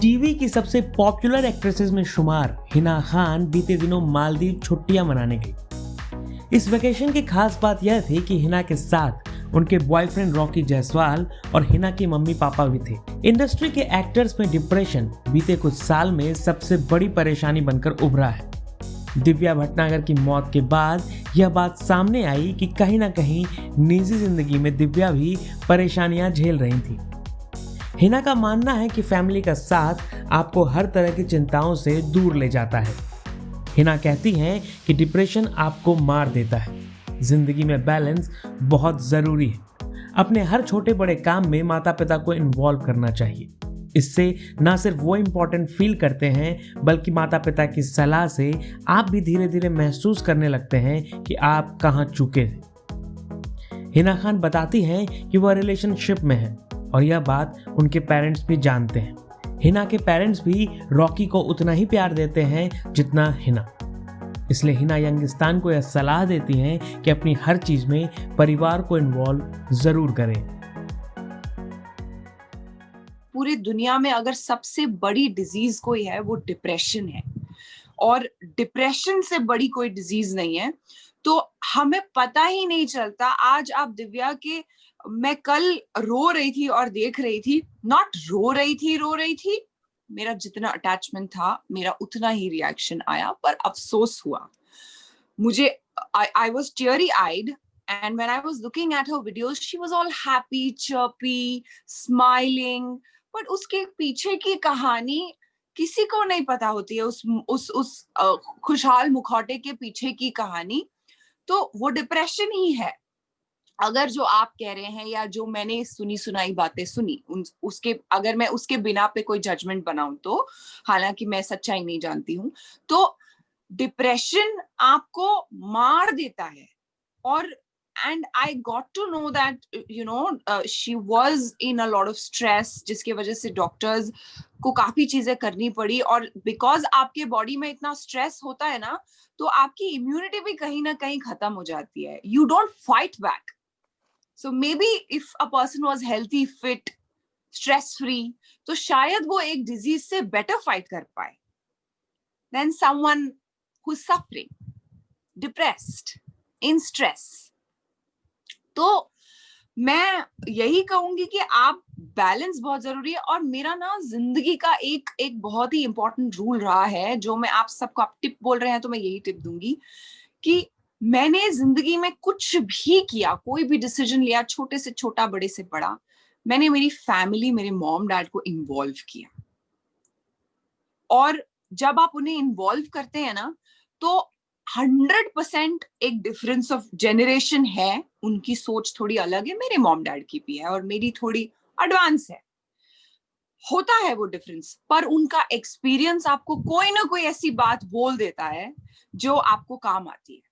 TV की सबसे popular actresses में शुमार हिना खान बीते दिनों मालदीव छुट्टियां मनाने गई। इस वेकेशन की खास बात यह थी कि हिना के साथ उनके बॉयफ्रेंड रॉकी जायसवाल और हिना की मम्मी पापा भी थे। इंडस्ट्री के एक्टर्स में डिप्रेशन बीते कुछ साल में सबसे बड़ी परेशानी बनकर उभरा है। दिव्या भटनागर की मौत के बाद यह बात सामने आई कि कहीं ना कहीं निजी जिंदगी में दिव्या भी परेशानियां झेल रही थी। हिना का मानना है कि फैमिली का साथ आपको हर तरह की चिंताओं से दूर ले जाता है। हिना कहती हैं कि डिप्रेशन आपको मार देता है। जिंदगी में बैलेंस बहुत जरूरी है। अपने हर छोटे बड़े काम में माता पिता को इन्वॉल्व करना चाहिए। इससे न सिर्फ वो इम्पोर्टेंट फील करते हैं बल्कि माता पिता की सलाह से आप भी धीरे धीरे महसूस करने लगते हैं कि आप कहाँ चुके थे। हिना खान बताती हैं कि वह रिलेशनशिप में है और यह बात उनके पेरेंट्स भी जानते हैं। हिना के पेरेंट्स भी रॉकी को उतना ही प्यार देते हैं जितना हिना। इसलिए हिना यंगिस्तान को यह सलाह देती हैं कि अपनी हर चीज में परिवार को इन्वॉल्व जरूर करें। पूरी दुनिया में अगर सबसे बड़ी डिजीज कोई है वो डिप्रेशन है, और डिप्रेशन से बड़ी कोई डिजीज नहीं है। तो हमें पता ही नहीं चलता। आज आप दिव्या के, मैं कल रो रही थी और देख रही थी, नॉट रो रही थी, मेरा जितना अटैचमेंट था मेरा उतना ही रिएक्शन आया, पर अफसोस हुआ मुझे। I was teary eyed, and when I was looking at her videos she was all happy, chirpy, smiling, but उसके पीछे की कहानी किसी को नहीं पता होती है। उस खुशहाल मुखौटे के पीछे की कहानी, तो वो डिप्रेशन ही है। अगर जो आप कह रहे हैं या जो मैंने सुनी सुनाई बातें सुनी उसके, अगर मैं उसके बिना पे कोई जजमेंट बनाऊं, तो हालांकि मैं सच्चाई नहीं जानती हूं, तो डिप्रेशन आपको मार देता है। और and I got to know that she was in a lot of stress, जिसकी वजह से डॉक्टर्स को काफी चीजें करनी पड़ी। और बिकॉज आपके बॉडी में इतना स्ट्रेस होता है ना, तो आपकी इम्यूनिटी भी कहीं ना कहीं खत्म हो जाती है। You don't fight back. So maybe if a person was healthy, fit, stress free, तो शायद वो एक डिजीज से बेटर फाइट कर पाए than someone who's suffering, depressed, in stress. तो मैं यही कहूंगी कि आप बैलेंस बहुत जरूरी है। और मेरा ना जिंदगी का एक बहुत ही इंपॉर्टेंट रूल रहा है, जो मैं आप सबको, आप टिप बोल रहे हैं तो मैं यही टिप दूंगी कि मैंने जिंदगी में कुछ भी किया, कोई भी डिसीजन लिया, छोटे से छोटा, बड़े से बड़ा, मैंने मेरी फैमिली, मेरे मॉम डैड को इन्वॉल्व किया। और जब आप उन्हें इन्वॉल्व करते हैं ना, तो 100% एक डिफरेंस ऑफ जेनरेशन है। उनकी सोच थोड़ी अलग है, मेरे मॉम डैड की भी है, और मेरी थोड़ी एडवांस है। होता है वो डिफरेंस, पर उनका एक्सपीरियंस आपको कोई ना कोई ऐसी बात बोल देता है जो आपको काम आती है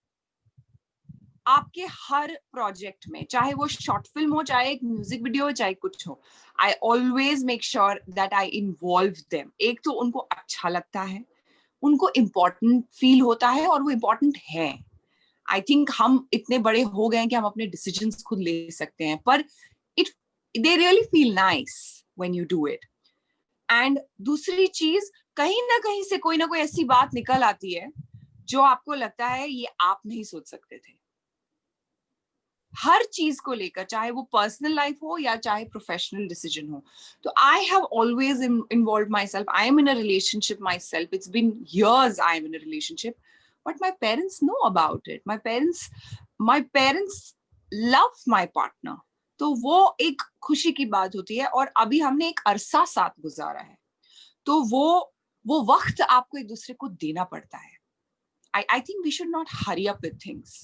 आपके हर प्रोजेक्ट में, चाहे वो शॉर्ट फिल्म हो, चाहे एक म्यूजिक वीडियो हो, चाहे कुछ हो। I always make sure that I involve them. एक तो उनको अच्छा लगता है, उनको इम्पोर्टेंट फील होता है, और वो इम्पोर्टेंट है। आई थिंक हम इतने बड़े हो गए हैं कि हम अपने डिसीजंस खुद ले सकते हैं, पर it they really feel nice when you do it. And दूसरी चीज, कहीं ना कहीं से कोई ना कोई ऐसी बात निकल आती है जो आपको लगता है ये आप नहीं सोच सकते थे। हर चीज को लेकर, चाहे वो पर्सनल लाइफ हो या चाहे प्रोफेशनल डिसीजन हो। तो I have always involve myself. I am in a relationship myself, it's been years I am in a relationship, but my parents know about it. My parents love my partner. तो वो एक खुशी की बात होती है। और अभी हमने एक अरसा साथ गुजारा है, तो वो वक्त आपको एक दूसरे को देना पड़ता है। I think we should not hurry up with things.